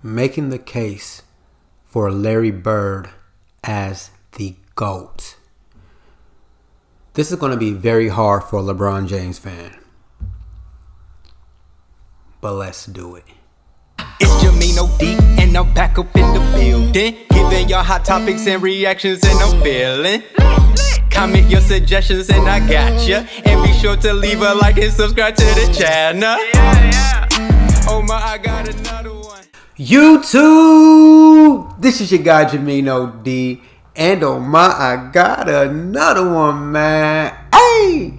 making the case for Larry Bird as the GOAT. This is going to be very hard for a LeBron James fan. But let's do it. It's JAMEENOD and I'm back up in the building, giving y'all hot topics and reactions, and I'm feeling. Comment your suggestions and I got ya. And be sure to leave a like and subscribe to the channel. Oh my, I got another one. YouTube! This is your guy JAMEENOD. And oh my, I got another one, man. Hey!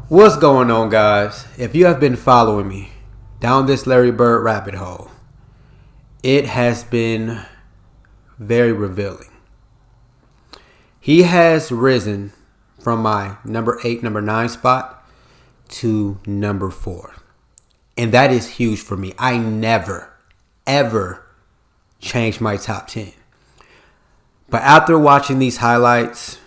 What's going on, guys? If you have been following me down this Larry Bird rabbit hole, it has been very revealing. He has risen from my number 8, number 9 spot to number 4. And that is huge for me. I never, ever changed my top 10. But after watching these highlights,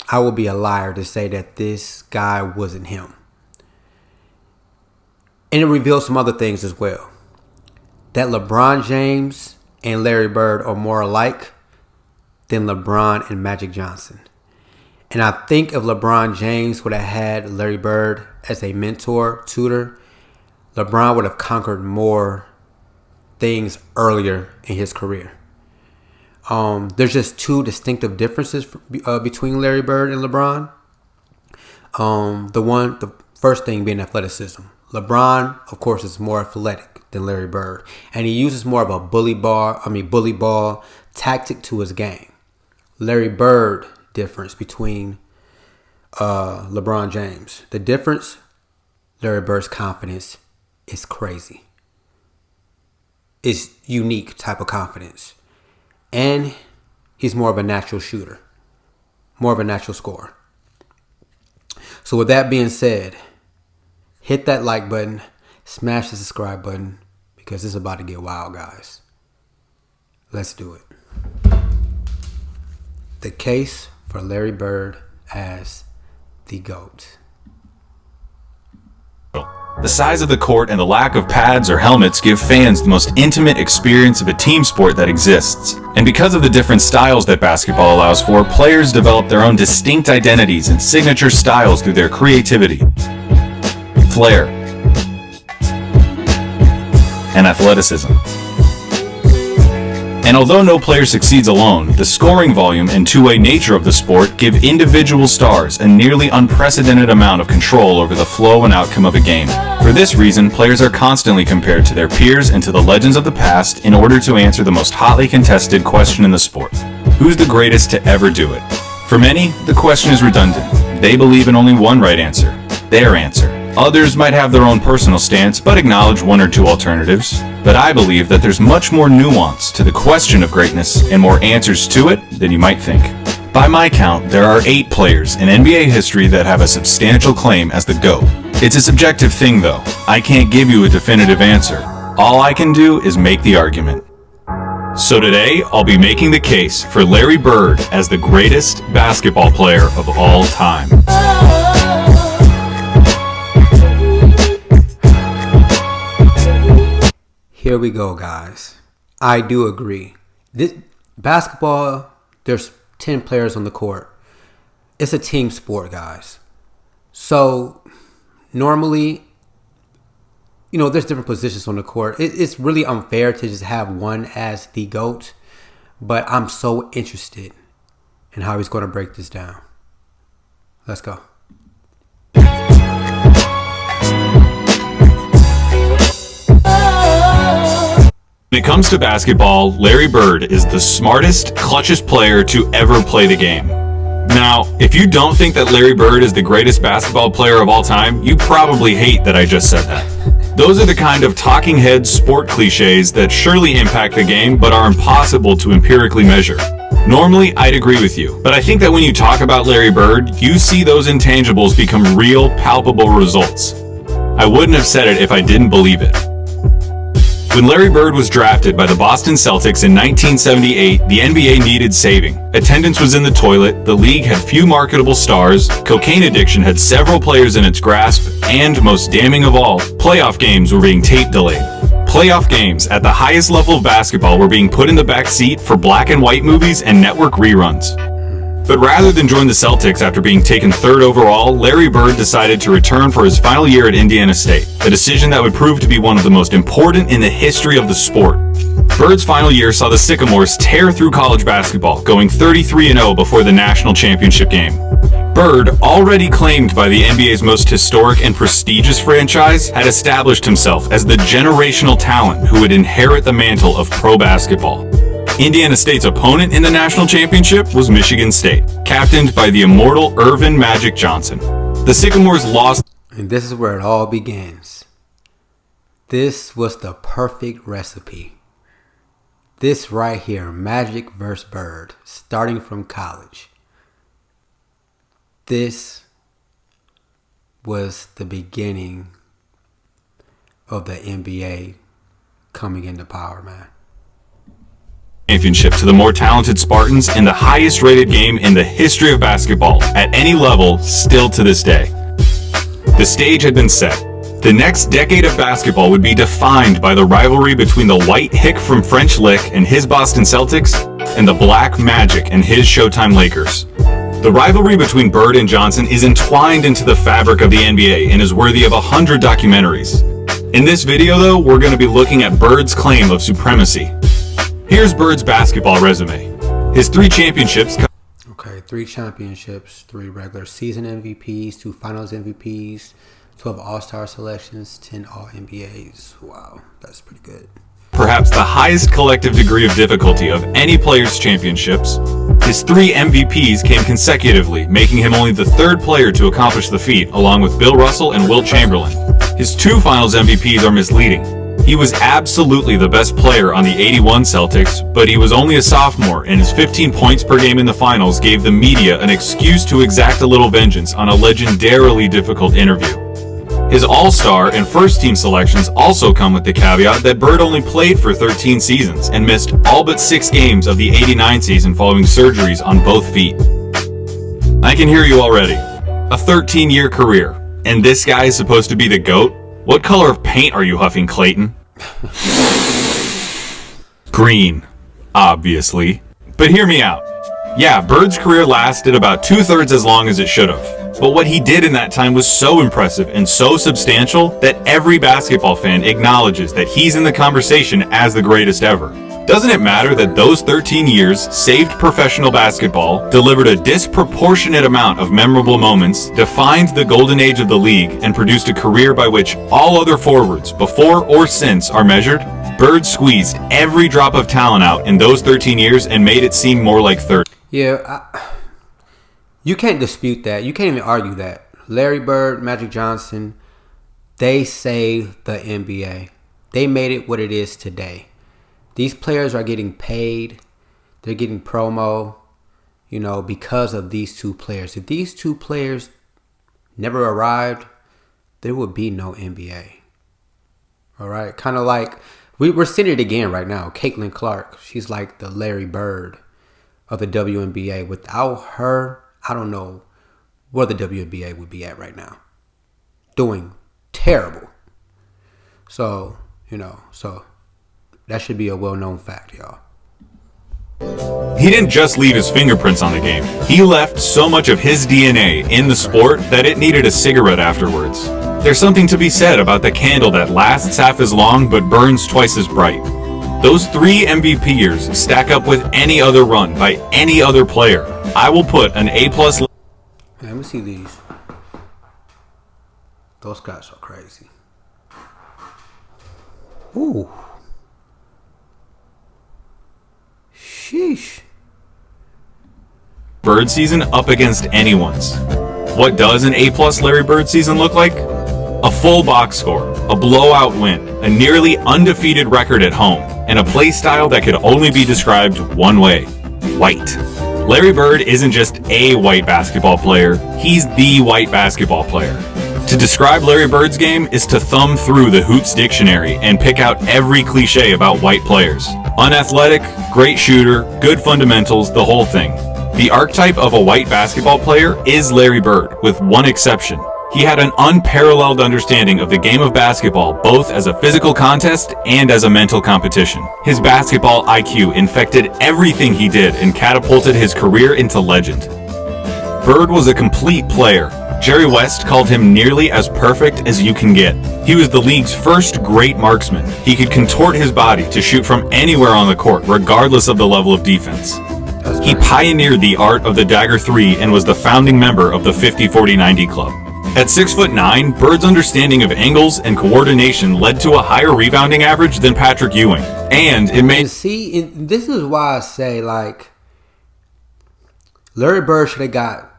I will be a liar to say that this guy wasn't him. And it reveals some other things as well. That LeBron James and Larry Bird are more alike than LeBron and Magic Johnson. And I think if LeBron James would have had Larry Bird as a mentor, tutor, LeBron would have conquered more things earlier in his career. There's just two distinctive differences between Larry Bird and LeBron. The first thing being athleticism. LeBron, of course, is more athletic than Larry Bird, and he uses more of a bully ball tactic to his game. Larry Bird difference between LeBron James. The difference, Larry Bird's confidence is crazy. It's unique type of confidence. And he's more of a natural shooter. More of a natural scorer. So with that being said, hit that like button. Smash the subscribe button. Because it's about to get wild, guys. Let's do it. The case for Larry Bird as the GOAT. The size of the court and the lack of pads or helmets give fans the most intimate experience of a team sport that exists. And because of the different styles that basketball allows for, players develop their own distinct identities and signature styles through their creativity, flair, and athleticism. And although no player succeeds alone, the scoring volume and two-way nature of the sport give individual stars a nearly unprecedented amount of control over the flow and outcome of a game. For this reason, players are constantly compared to their peers and to the legends of the past in order to answer the most hotly contested question in the sport: who's the greatest to ever do it? For many, the question is redundant. They believe in only one right answer: their answer. Others might have their own personal stance, but acknowledge one or two alternatives. But I believe that there's much more nuance to the question of greatness and more answers to it than you might think. By my count, there are 8 players in NBA history that have a substantial claim as the GOAT. It's a subjective thing, though. I can't give you a definitive answer. All I can do is make the argument. So today, I'll be making the case for Larry Bird as the greatest basketball player of all time. Here we go, guys. I do agree. This basketball, there's 10 players on the court. It's a team sport, guys. So normally, there's different positions on the court. It's really unfair to just have one as the GOAT. But I'm so interested in how he's going to break this down. Let's go. When it comes to basketball, Larry Bird is the smartest, clutchest player to ever play the game. Now, if you don't think that Larry Bird is the greatest basketball player of all time, you probably hate that I just said that. Those are the kind of talking head sport cliches that surely impact the game but are impossible to empirically measure. Normally, I'd agree with you, but I think that when you talk about Larry Bird, you see those intangibles become real, palpable results. I wouldn't have said it if I didn't believe it. When Larry Bird was drafted by the Boston Celtics in 1978, the NBA needed saving. Attendance was in the toilet, the league had few marketable stars, cocaine addiction had several players in its grasp, and, most damning of all, playoff games were being tape delayed. Playoff games at the highest level of basketball were being put in the back seat for black and white movies and network reruns. But rather than join the Celtics after being taken 3rd overall, Larry Bird decided to return for his final year at Indiana State, a decision that would prove to be one of the most important in the history of the sport. Bird's final year saw the Sycamores tear through college basketball, going 33-0 before the national championship game. Bird, already claimed by the NBA's most historic and prestigious franchise, had established himself as the generational talent who would inherit the mantle of pro basketball. Indiana State's opponent in the national championship was Michigan State, captained by the immortal Earvin Magic Johnson. The Sycamores lost. And this is where it all begins. This was the perfect recipe. This right here, Magic versus Bird, starting from college. This was the beginning of the NBA coming into power, man. Championship to the more talented Spartans in the highest rated game in the history of basketball at any level still to this day. The stage had been set. The next decade of basketball would be defined by the rivalry between the white hick from French Lick and his Boston Celtics and the black Magic and his Showtime Lakers. The rivalry between Bird and Johnson is entwined into the fabric of the NBA and is worthy of 100 documentaries. In this video though, we're going to be looking at Bird's claim of supremacy. Here's Bird's basketball resume. His 3 championships. Okay, 3 championships, 3 regular season MVPs, 2 finals MVPs, 12 All-Star selections, 10 All-NBAs. Wow, that's pretty good. Perhaps the highest collective degree of difficulty of any player's championships. His 3 MVPs came consecutively, making him only the 3rd player to accomplish the feat, along with Bill Russell and Wilt Chamberlain. His 2 finals MVPs are misleading. He was absolutely the best player on the '81 Celtics, but he was only a sophomore, and his 15 points per game in the finals gave the media an excuse to exact a little vengeance on a legendarily difficult interview. His All-Star and first-team selections also come with the caveat that Bird only played for 13 seasons and missed all but 6 games of the '89 season following surgeries on both feet. I can hear you already. A 13-year career, and this guy is supposed to be the GOAT? What color of paint are you huffing, Clayton? Green, obviously. But hear me out. Yeah, Bird's career lasted about 2/3 as long as it should have. But what he did in that time was so impressive and so substantial that every basketball fan acknowledges that he's in the conversation as the greatest ever. Doesn't it matter that those 13 years saved professional basketball, delivered a disproportionate amount of memorable moments, defined the golden age of the league, and produced a career by which all other forwards, before or since, are measured? Bird squeezed every drop of talent out in those 13 years and made it seem more like 30. Yeah, you can't dispute that. You can't even argue that. Larry Bird, Magic Johnson, they saved the NBA. They made it what it is today. These players are getting paid. They're getting promo, because of these 2 players. If these 2 players never arrived, there would be no NBA. All right? Kind of like, we're seeing it again right now. Caitlin Clark, she's like the Larry Bird of the WNBA. Without her, I don't know where the WNBA would be at right now. Doing terrible. So, that should be a well-known fact, y'all. He didn't just leave his fingerprints on the game. He left so much of his DNA in the sport that it needed a cigarette afterwards. There's something to be said about the candle that lasts half as long but burns twice as bright. Those 3 MVP years stack up with any other run by any other player. I will put an A+. Man, let me see these. Those guys are crazy. Ooh. Sheesh. Bird season up against anyone's. What does an A+ Larry Bird season look like? A full box score, a blowout win, a nearly undefeated record at home, and a play style that could only be described one way: white. Larry Bird isn't just a white basketball player, he's the white basketball player. To describe Larry Bird's game is to thumb through the Hoops dictionary and pick out every cliche about white players. Unathletic, great shooter, good fundamentals, the whole thing. The archetype of a white basketball player is Larry Bird, with one exception. He had an unparalleled understanding of the game of basketball, both as a physical contest and as a mental competition. His basketball IQ infected everything he did and catapulted his career into legend. Bird was a complete player. Jerry West called him nearly as perfect as you can get. He was the league's first great marksman. He could contort his body to shoot from anywhere on the court, regardless of the level of defense. He pioneered the art of the dagger 3 and was the founding member of the 50-40-90 club. At 6'9", Bird's understanding of angles and coordination led to a higher rebounding average than Patrick Ewing. And it made... This is why I say, like, Larry Bird should have got...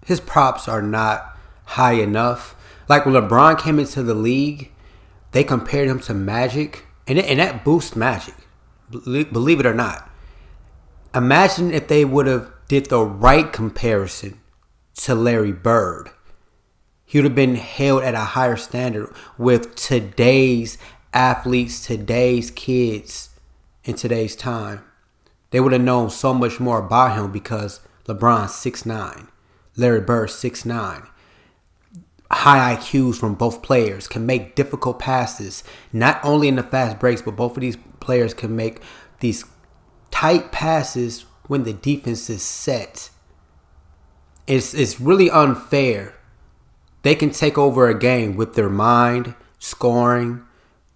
His props are not high enough. Like, when LeBron came into the league, they compared him to Magic. And that boosts Magic. Believe it or not. Imagine if they would have did the right comparison to Larry Bird. He would have been held at a higher standard with today's athletes, today's kids, in today's time. They would have known so much more about him because LeBron's 6'9", Larry Bird 6'9". High IQs from both players can make difficult passes, not only in the fast breaks, but both of these players can make these tight passes when the defense is set. It's really unfair. They can take over a game with their mind, scoring,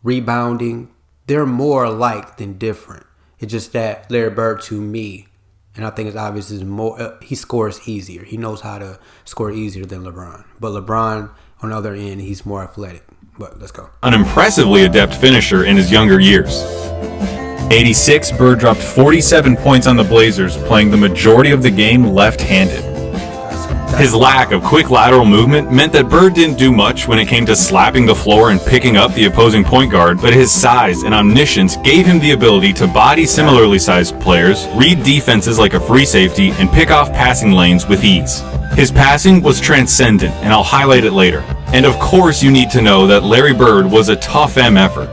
rebounding. They're more alike than different. It's just that Larry Bird, to me, and I think it's obvious, is more. He scores easier. He knows how to score easier than LeBron. But LeBron, on the other end, he's more athletic. But let's go. An impressively adept finisher in his younger years. 86, Bird dropped 47 points on the Blazers, playing the majority of the game left-handed. His lack of quick lateral movement meant that Bird didn't do much when it came to slapping the floor and picking up the opposing point guard, but his size and omniscience gave him the ability to body similarly sized players, read defenses like a free safety, and pick off passing lanes with ease. His passing was transcendent, and I'll highlight it later. And of course you need to know that Larry Bird was a tough effort.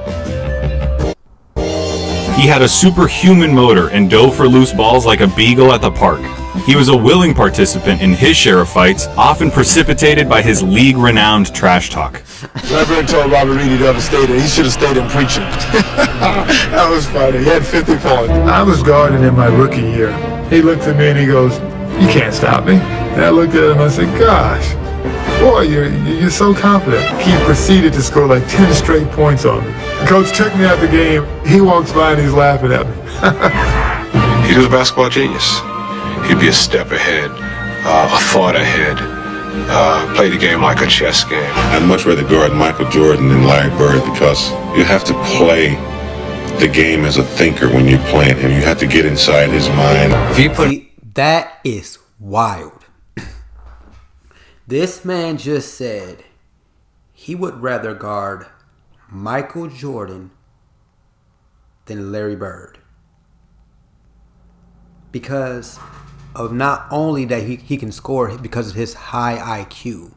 He had a superhuman motor and dove for loose balls like a beagle at the park. He was a willing participant in his share of fights, often precipitated by his league-renowned trash talk. Lebron told Robert Reed to stay there. He should have stayed in preaching. That was funny. He had 50 points. I was guarding in my rookie year. He looked at me and he goes, "You can't stop me." And I looked at him and I said, "Gosh, boy, you're so confident." He proceeded to score like 10 straight points on me. Coach took me out the game. He walks by and he's laughing at me. He was a basketball genius. He'd be a step ahead, a thought ahead, play the game like a chess game. I'd much rather guard Michael Jordan than Larry Bird because you have to play the game as a thinker when you're playing him. You have to get inside his mind. That is wild. This man just said he would rather guard Michael Jordan than Larry Bird. Because of not only that he can score because of his high IQ.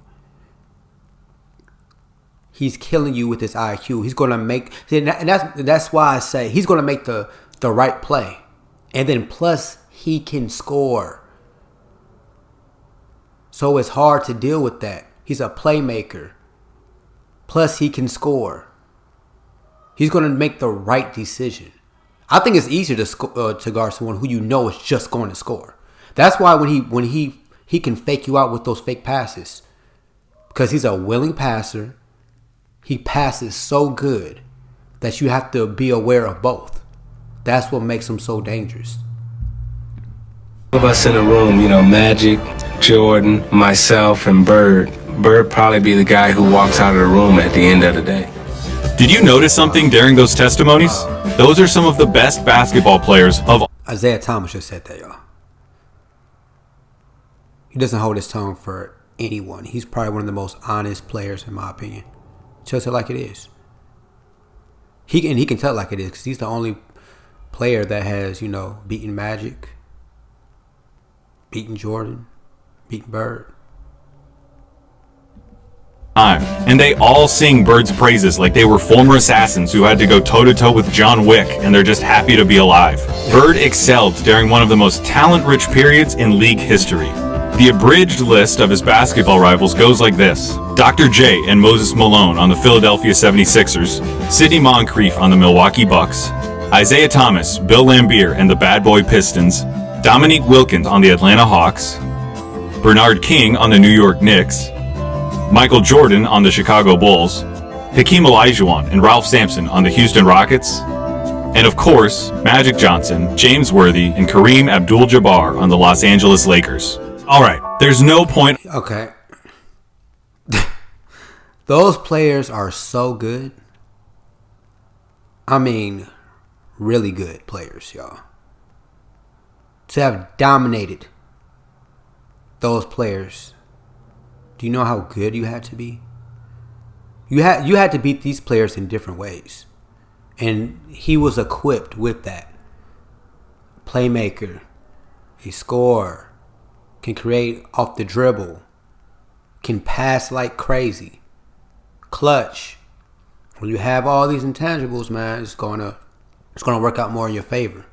He's killing you with his IQ. He's going to make... And that's why I say he's going to make the right play. And then plus, he can score. So it's hard to deal with that. He's a playmaker. Plus, he can score. He's going to make the right decision. I think it's easier to guard someone who you know is just going to score. That's why when he can fake you out with those fake passes, because he's a willing passer. He passes so good that you have to be aware of both. That's what makes him so dangerous. All of us in a room, Magic, Jordan, myself, and Bird. Bird probably be the guy who walks out of the room at the end of the day. Did you notice something during those testimonies? Those are some of the best basketball players of all. Isaiah Thomas just said that, y'all. He doesn't hold his tongue for anyone. He's probably one of the most honest players, in my opinion. Tells it like it is. He can tell it like it is because he's the only player that has, beaten Magic, beaten Jordan, beaten Bird. And they all sing Bird's praises like they were former assassins who had to go toe-to-toe with John Wick and they're just happy to be alive. Bird excelled during one of the most talent-rich periods in league history. The abridged list of his basketball rivals goes like this: Dr. J and Moses Malone on the Philadelphia 76ers, Sidney Moncrief on the Milwaukee Bucks, Isaiah Thomas, Bill Laimbeer and the Bad Boy Pistons, Dominique Wilkins on the Atlanta Hawks, Bernard King on the New York Knicks, Michael Jordan on the Chicago Bulls, Hakeem Olajuwon and Ralph Sampson on the Houston Rockets, and of course, Magic Johnson, James Worthy, and Kareem Abdul-Jabbar on the Los Angeles Lakers. Alright, there's no point... Okay. Those players are so good. I mean, really good players, y'all. To have dominated those players, do you know how good you had to be? You had to beat these players in different ways. And he was equipped with that. Playmaker, a scorer, can create off the dribble, can pass like crazy, clutch. When you have all these intangibles, man, it's gonna work out more in your favor,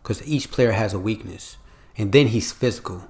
because each player has a weakness, and then he's physical.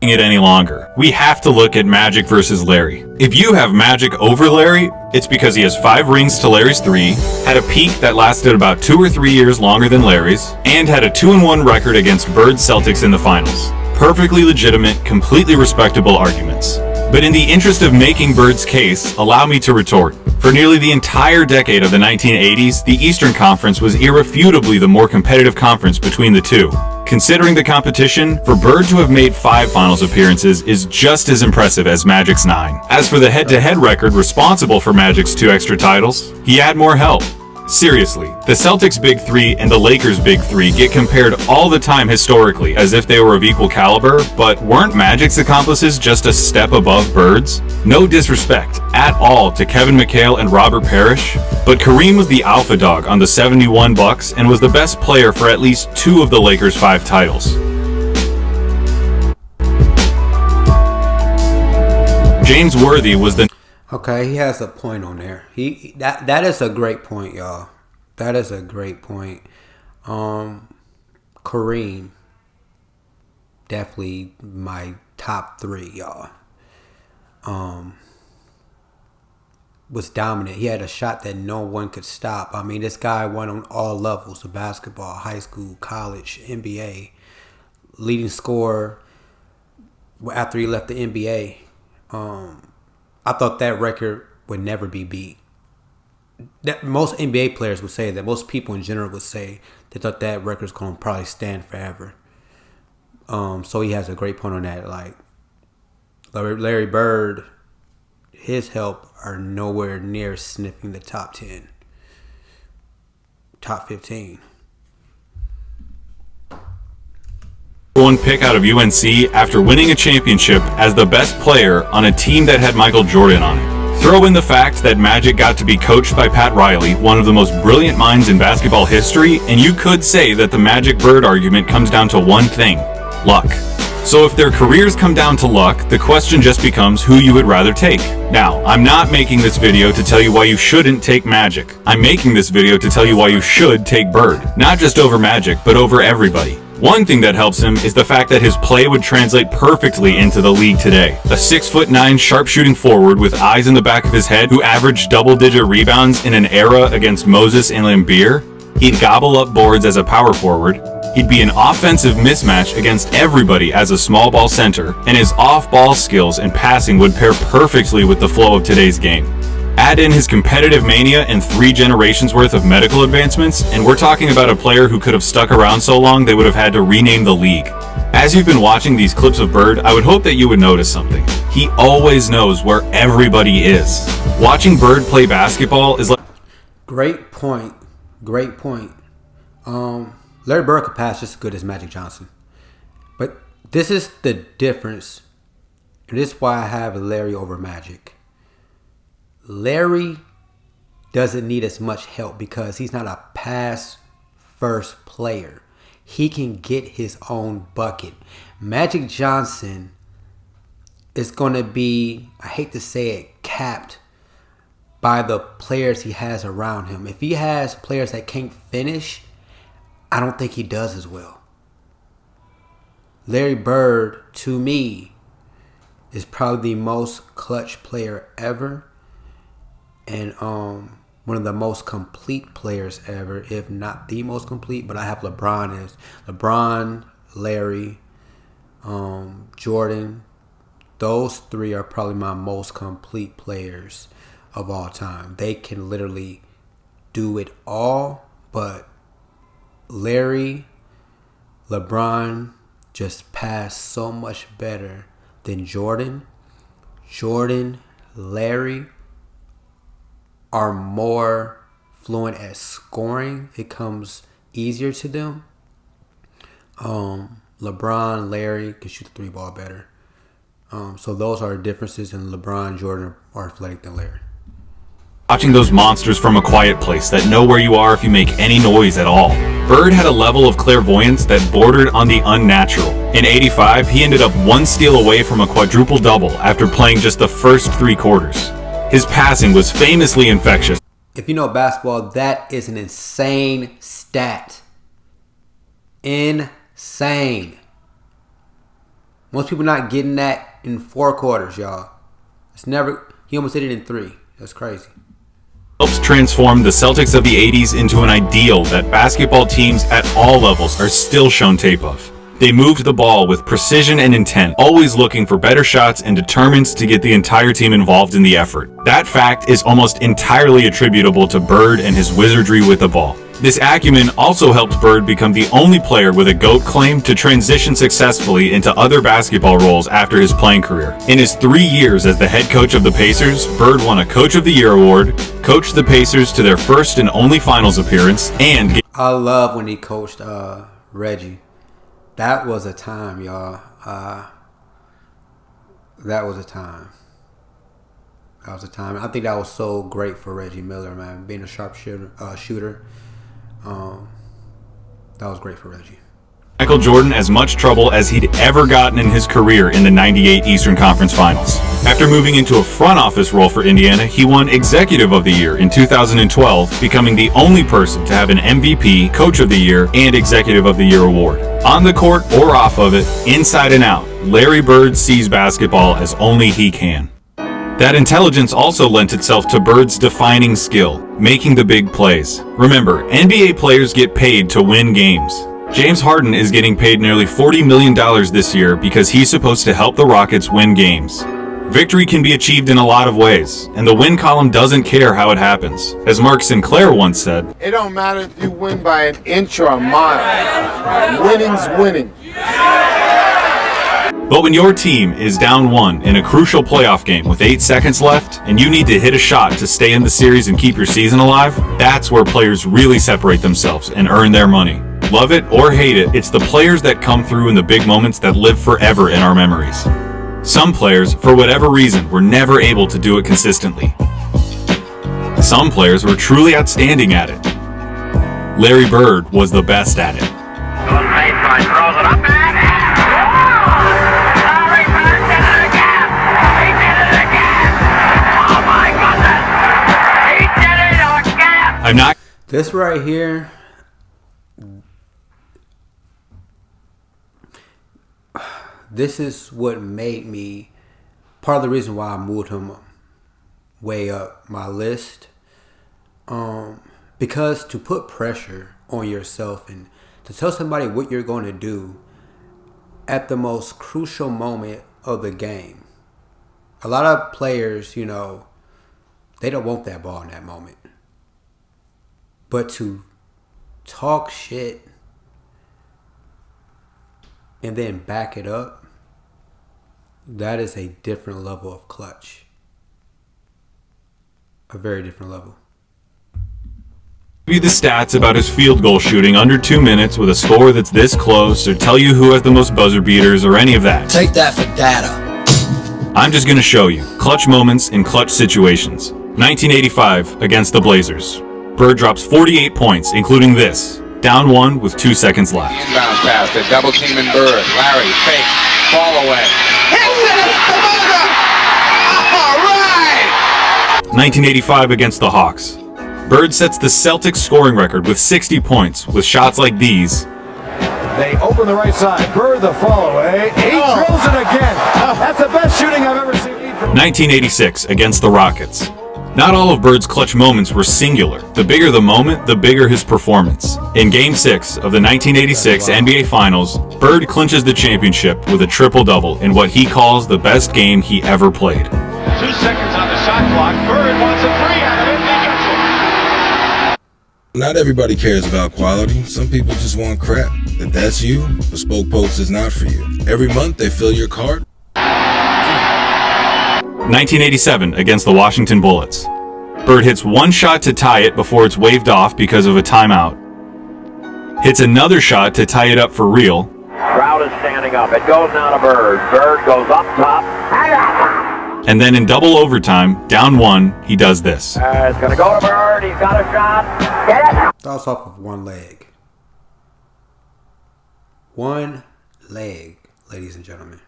It any longer. We have to look at Magic versus Larry. If you have Magic over Larry, it's because he has 5 rings to Larry's 3, had a peak that lasted about 2 or 3 years longer than Larry's, and had a 2-1 record against Bird Celtics in the finals. Perfectly legitimate, completely respectable arguments. But in the interest of making Bird's case, allow me to retort. For nearly the entire decade of the 1980s, the Eastern Conference was irrefutably the more competitive conference between the two. Considering the competition, for Bird to have made 5 finals appearances is just as impressive as Magic's 9. As for the head-to-head record responsible for Magic's 2 extra titles, he had more help. Seriously, the Celtics' Big 3 and the Lakers' Big 3 get compared all the time historically as if they were of equal caliber, but weren't Magic's accomplices just a step above Bird's? No disrespect at all to Kevin McHale and Robert Parrish, but Kareem was the alpha dog on the 71 Bucks and was the best player for at least 2 of the Lakers' 5 titles. James Worthy was the... Okay, he has a point on there. That is a great point, y'all. That is a great point. Kareem, definitely my top 3, y'all. Was dominant. He had a shot that no one could stop. I mean, this guy won on all levels of basketball, high school, college, NBA. Leading scorer after he left the NBA. I thought that record would never be beat. Most NBA players would say that. Most people in general would say they thought that record's going to probably stand forever. So he has a great point on that. Like, Larry Bird, his help are nowhere near sniffing the top 10. Top 15. One pick out of UNC after winning a championship as the best player on a team that had Michael Jordan on it. Throw in the fact that Magic got to be coached by Pat Riley, one of the most brilliant minds in basketball history, and you could say that the Magic Bird argument comes down to one thing: luck. So if their careers come down to luck, the question just becomes who you would rather take. Now, I'm not making this video to tell you why you shouldn't take Magic. I'm making this video to tell you why you should take Bird. Not just over Magic, but over everybody. One thing that helps him is the fact that his play would translate perfectly into the league today. A 6'9" sharpshooting forward with eyes in the back of his head who averaged double-digit rebounds in an era against Moses and Laimbeer. He'd gobble up boards as a power forward. He'd be an offensive mismatch against everybody as a small ball center, and his off-ball skills and passing would pair perfectly with the flow of today's game. Add in his competitive mania and 3 generations worth of medical advancements, and we're talking about a player who could have stuck around so long they would have had to rename the league. As you've been watching these clips of Bird, I would hope that you would notice something. He always knows where everybody is. Watching Bird play basketball is like... Great point. Great point. Larry Bird could pass just as good as Magic Johnson. But this is the difference. And this is why I have Larry over Magic. Larry doesn't need as much help because he's not a pass-first player. He can get his own bucket. Magic Johnson is going to be, I hate to say it, capped by the players he has around him. If he has players that can't finish, I don't think he does as well. Larry Bird, to me, is probably the most clutch player ever, and one of the most complete players ever, if not the most complete. But I have LeBron as LeBron, Larry, Jordan. Those three are probably my most complete players of all time. They can literally do it all, but Larry, LeBron just passed so much better than Jordan. Jordan, Larry are more fluent at scoring. It comes easier to them. LeBron, Larry can shoot the three ball better. So those are differences, in LeBron and Jordan are athletic than Larry. Watching those monsters from a quiet place that know where you are if you make any noise at all. Bird had a level of clairvoyance that bordered on the unnatural. In '85, he ended up one steal away from a quadruple double after playing just the first 3 quarters. His passing was famously infectious. If you know basketball, that is an insane stat. Insane. Most people not getting that in 4 quarters, y'all. He almost did it in 3. That's crazy. Helps transform the Celtics of the 80s into an ideal that basketball teams at all levels are still shown tape of. They moved the ball with precision and intent, always looking for better shots and determined to get the entire team involved in the effort. That fact is almost entirely attributable to Bird and his wizardry with the ball. This acumen also helped Bird become the only player with a GOAT claim to transition successfully into other basketball roles after his playing career. In his 3 years as the head coach of the Pacers, Bird won a Coach of the Year award, coached the Pacers to their first and only finals appearance, and... I love when he coached Reggie. That was a time, y'all. That was a time. I think that was so great for Reggie Miller, man. Being a sharp shooter. That was great for Reggie. Michael Jordan as much trouble as he'd ever gotten in his career in the '98 Eastern Conference Finals. After moving into a front office role for Indiana, he won Executive of the Year in 2012, becoming the only person to have an MVP, Coach of the Year, and Executive of the Year award. On the court or off of it, inside and out, Larry Bird sees basketball as only he can. That intelligence also lent itself to Bird's defining skill, making the big plays. Remember, NBA players get paid to win games. James Harden is getting paid nearly $40 million this year because he's supposed to help the Rockets win games. Victory can be achieved in a lot of ways, and the win column doesn't care how it happens. As Mark Sinclair once said, "It don't matter if you win by an inch or a mile. Winning's winning." But when your team is down 1 in a crucial playoff game with 8 seconds left, and you need to hit a shot to stay in the series and keep your season alive, that's where players really separate themselves and earn their money. Love it or hate it, it's the players that come through in the big moments that live forever in our memories. Some players, for whatever reason, were never able to do it consistently. Some players were truly outstanding at it. Larry Bird was the best at it. I'm not... This right here, this is what made me, part of the reason why I moved him way up my list. Because to put pressure on yourself and to tell somebody what you're going to do at the most crucial moment of the game. A lot of players, they don't want that ball in that moment. But to talk shit and then back it up, that is a different level of clutch. A very different level. Give you the stats about his field goal shooting under 2 minutes with a score that's this close, or tell you who has the most buzzer beaters, or any of that. Take that for data. I'm just going to show you clutch moments in clutch situations. 1985 against the Blazers. Bird drops 48 points, including this. Down 1 with 2 seconds left. Inbound pass, they're double teaming Bird. Larry, fake, fall away. Hits it! All right! 1985 against the Hawks. Bird sets the Celtics scoring record with 60 points with shots like these. They open the right side. Bird the follow away. He drills it again. That's the best shooting I've ever seen. 1986 against the Rockets. Not all of Bird's clutch moments were singular. The bigger the moment, the bigger his performance. In Game 6 of the 1986 NBA Finals, Bird clinches the championship with a triple-double in what he calls the best game he ever played. 2 seconds on the shot clock. Bird wants a 3 out of it. He gets it. Not everybody cares about quality. Some people just want crap. If that's you, Bespoke Post is not for you. Every month they fill your cart. 1987 against the Washington Bullets. Bird hits one shot to tie it before it's waved off because of a timeout. Hits another shot to tie it up for real. Crowd is standing up. It goes now to Bird. Bird goes up top. And then in double overtime, down one, he does this. It's going to go to Bird. He's got a shot. Get it! Starts off with one leg. One leg, ladies and gentlemen.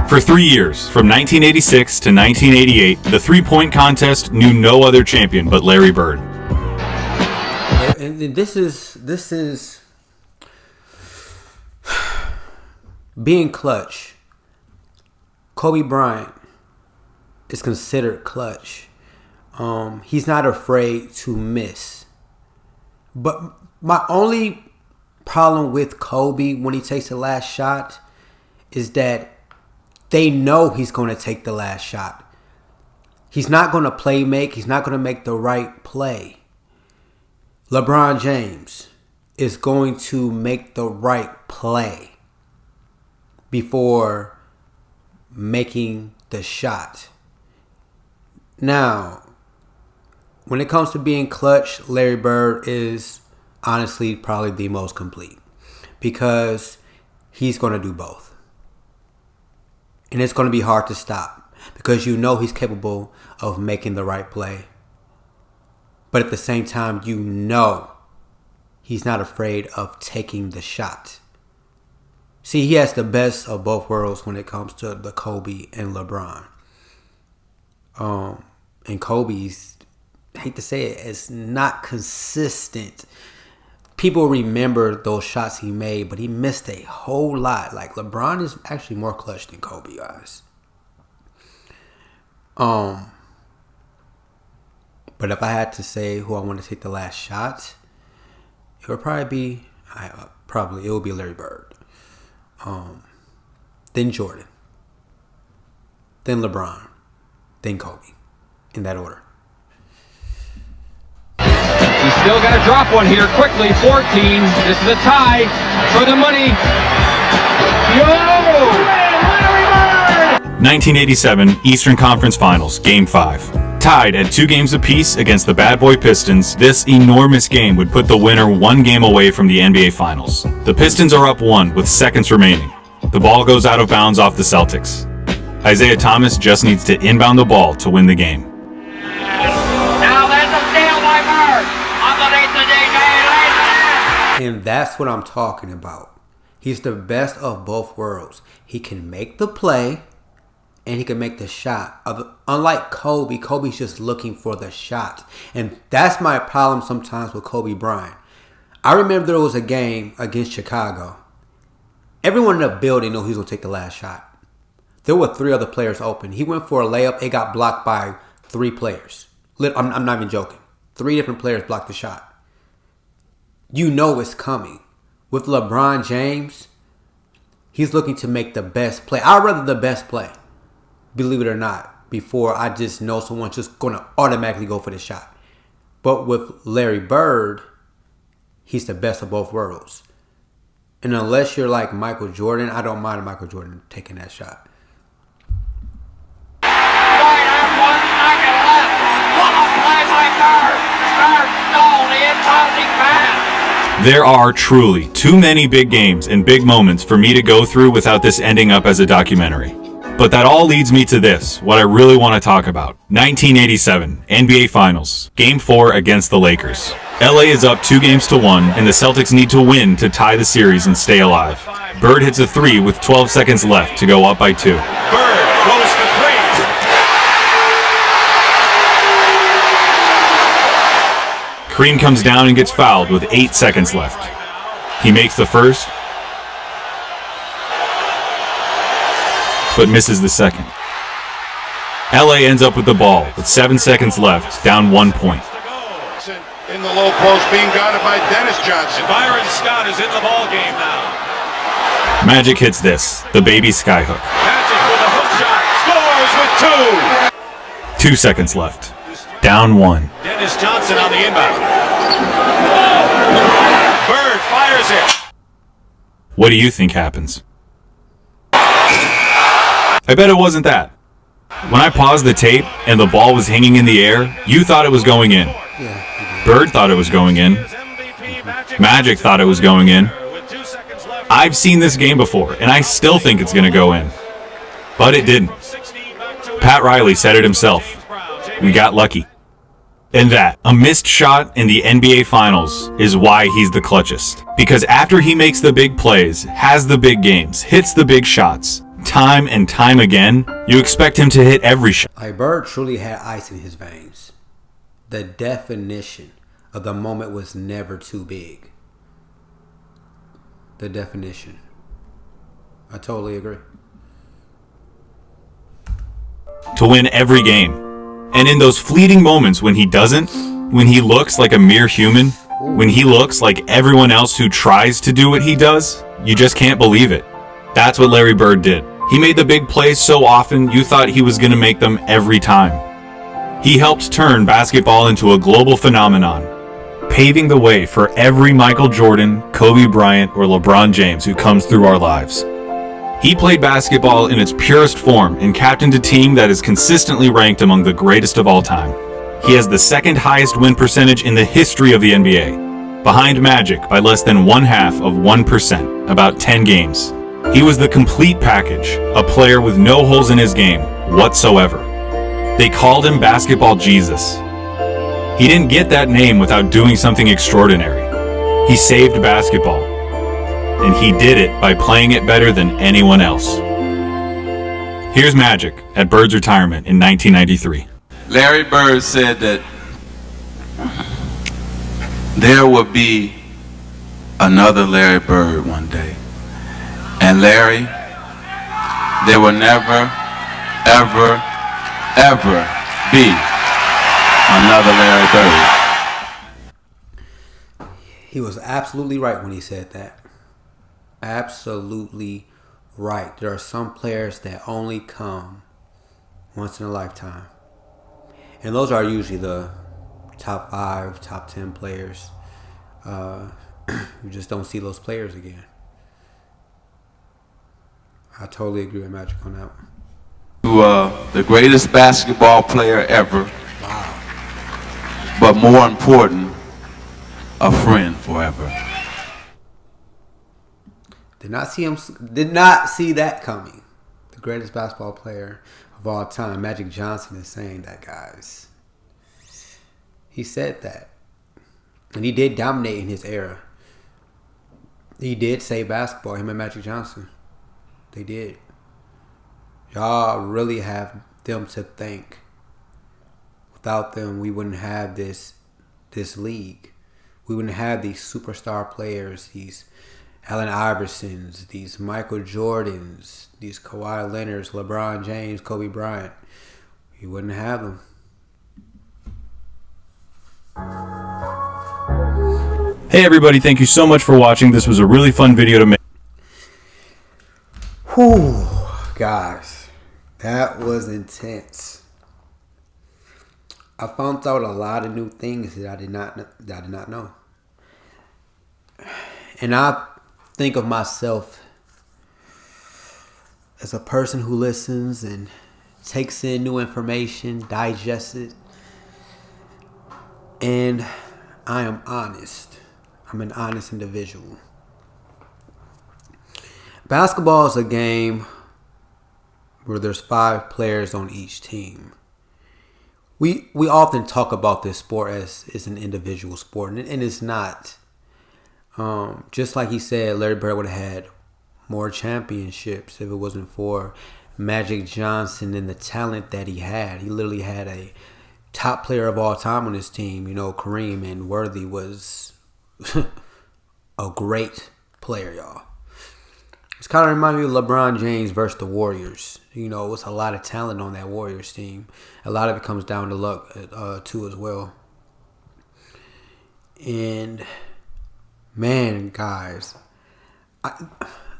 For 3 years, from 1986 to 1988, the three-point contest knew no other champion but Larry Bird. And this is being clutch. Kobe Bryant is considered clutch. He's not afraid to miss. But my only problem with Kobe when he takes the last shot is that they know he's going to take the last shot. He's not going to play make. He's not going to make the right play. LeBron James is going to make the right play before making the shot. Now, when it comes to being clutch, Larry Bird is honestly probably the most complete because he's going to do both. And it's going to be hard to stop because you know he's capable of making the right play. But at the same time, you know he's not afraid of taking the shot. See, he has the best of both worlds when it comes to the Kobe and LeBron. And Kobe's, I hate to say it, is not consistent. People remember those shots he made, but he missed a whole lot. Like, LeBron is actually more clutch than Kobe, guys. But if I had to say who I want to take the last shot, it would probably be, it would be Larry Bird. Then Jordan. Then LeBron. Then Kobe. In that order. He's still got to drop one here quickly. 14. This is a tie for the money. Yo! 1987 Eastern Conference Finals, Game 5. Tied at 2 games apiece against the Bad Boy Pistons, this enormous game would put the winner 1 game away from the NBA Finals. The Pistons are up 1 with seconds remaining. The ball goes out of bounds off the Celtics. Isaiah Thomas just needs to inbound the ball to win the game. Now there's a steal by Bird. Underneath the DJ. And that's what I'm talking about. He's the best of both worlds. He can make the play and he can make the shot. Unlike Kobe, Kobe's just looking for the shot. And that's my problem sometimes with Kobe Bryant. I remember there was a game against Chicago. Everyone in the building knew he was going to take the last shot. There were 3 other players open. He went for a layup. It got blocked by 3 players. I'm not even joking. 3 different players blocked the shot. You know it's coming. With LeBron James, he's looking to make the best play. I'd rather the best play, believe it or not, before I just know someone's just going to automatically go for the shot. But with Larry Bird, he's the best of both worlds. And unless you're like Michael Jordan, I don't mind Michael Jordan taking that shot. There are truly too many big games and big moments for me to go through without this ending up as a documentary. But that all leads me to this, what I really want to talk about. 1987, NBA Finals, Game 4 against the Lakers. LA is up 2-1, and the Celtics need to win to tie the series and stay alive. Bird hits a 3 with 12 seconds left to go up by 2. Bird goes for 3. Kareem comes down and gets fouled with 8 seconds left. He makes the first, but misses the second. LA ends up with the ball with 7 seconds left, down 1 point. In the low post, being guarded by Dennis Johnson. Byron Scott is in the ball game now. Magic hits this, the baby skyhook. Magic with a hook shot, scores with 2. 2 seconds left, down 1. Dennis Johnson on the inbound. Bird fires it. What do you think happens? I bet it wasn't that. When I paused the tape and the ball was hanging in the air, you thought it was going in. Bird thought it was going in. Magic thought it was going in. I've seen this game before, and I still think it's going to go in. But it didn't. Pat Riley said it himself. We got lucky. And that, a missed shot in the NBA Finals, is why he's the clutchest. Because after he makes the big plays, has the big games, hits the big shots, time and time again, you expect him to hit every shot. Like, Bird truly had ice in his veins. The definition of the moment was never too big. The definition. I totally agree. To win every game. And in those fleeting moments when he doesn't, when he looks like a mere human, when he looks like everyone else who tries to do what he does, you just can't believe it. That's what Larry Bird did. He made the big plays so often you thought he was going to make them every time. He helped turn basketball into a global phenomenon, paving the way for every Michael Jordan, Kobe Bryant, or LeBron James who comes through our lives. He played basketball in its purest form and captained a team that is consistently ranked among the greatest of all time. He has the second highest win percentage in the history of the NBA, behind Magic by less than 0.5%, about 10 games. He was the complete package, a player with no holes in his game whatsoever. They called him Basketball Jesus. He didn't get that name without doing something extraordinary. He saved basketball. And he did it by playing it better than anyone else. Here's Magic at Bird's retirement in 1993. Larry Bird said that there would be another Larry Bird one day. And Larry, there will never, ever, ever be another Larry Bird. He was absolutely right when he said that. Absolutely right. There are some players that only come once in a lifetime. And those are usually the top 5, top 10 players. You just don't see those players again. I totally agree with Magic on that one. The greatest basketball player ever. Wow. But more important, a friend forever. Did not see that coming. The greatest basketball player of all time, Magic Johnson, is saying that, guys. He said that. And he did dominate in his era. He did save basketball, him and Magic Johnson. They did. Y'all really have them to thank. Without them, we wouldn't have this league. We wouldn't have these superstar players, these Allen Iversons, these Michael Jordans, these Kawhi Leonards, LeBron James, Kobe Bryant. We wouldn't have them. Hey everybody, thank you so much for watching. This was a really fun video to make. Whew, guys, that was intense. I found out a lot of new things that I did not know. And I think of myself as a person who listens and takes in new information, digests it. And I am honest. I'm an honest individual. Basketball is a game where there's 5 players on each team. We often talk about this sport as an individual sport, and it's not. Just like he said, Larry Bird would have had more championships if it wasn't for Magic Johnson and the talent that he had. He literally had top player of all time on this team. You know, Kareem, and Worthy was a great player, y'all. It's kind of remind me of LeBron James versus the Warriors. You know, it's a lot of talent on that Warriors team. A lot of it comes down to luck too as well. And man, guys,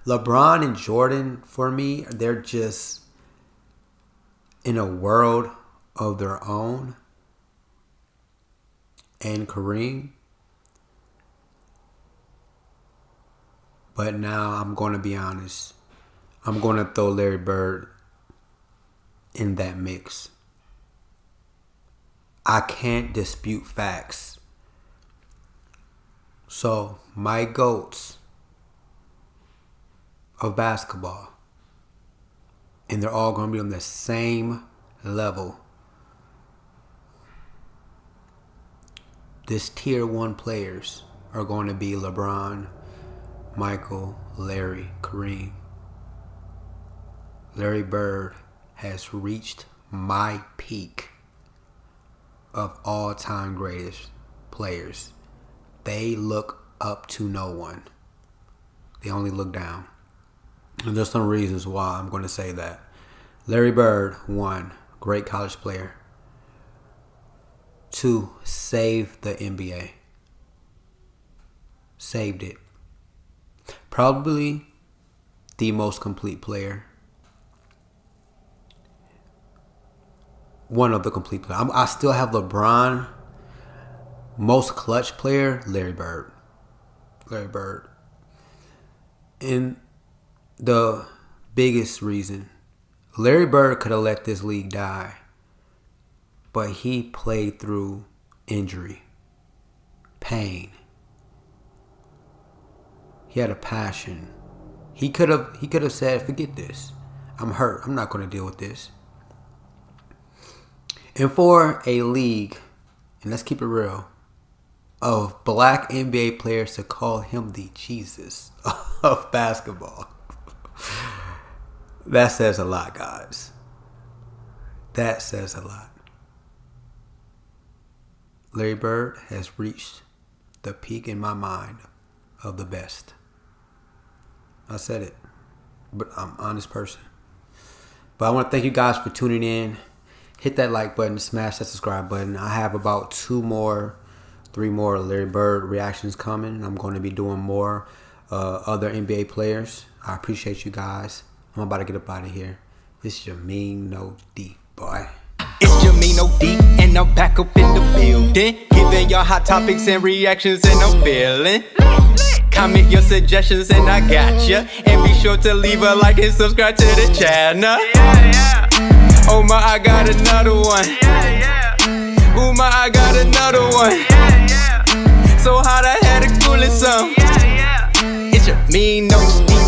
LeBron and Jordan, for me, they're just in a world of their own. And Kareem. But now I'm going to be honest. I'm going to throw Larry Bird in that mix. I can't dispute facts. So, my GOATs of basketball, and they're all going to be on the same level. This tier 1 players are going to be LeBron, Michael, Larry, Kareem. Larry Bird has reached my peak of all-time greatest players. They look up to no one. They only look down. And there's some reasons why I'm going to say that. Larry Bird, 1, great college player. 2, saved the NBA. Saved it. Probably the most complete player. One of the complete players. I still have LeBron. Most clutch player, Larry Bird. Larry Bird. And the biggest reason, Larry Bird could have let this league die, but he played through injury, pain. He had a passion. He could have said, forget this. I'm hurt. I'm not going to deal with this. And for a league, and let's keep it real, of black NBA players to call him the Jesus of basketball, that says a lot, guys. That says a lot. Larry Bird has reached the peak in my mind of the best. I said it, but I'm an honest person. But I want to thank you guys for tuning in. Hit that like button, smash that subscribe button. I have about 3 more Larry Bird reactions coming. I'm going to be doing more other NBA players. I appreciate you guys. I'm about to get up out of here. It's JAMEENOD, boy. It's JAMEENOD, and I'm back up in the building, giving y'all hot topics and reactions, and I'm feeling. Comment your suggestions and I got ya. And be sure to leave a like and subscribe to the channel. Oh my, I got another one. Ooh my, I got another one. So hot I had to cool it some. It's JAMEENOD.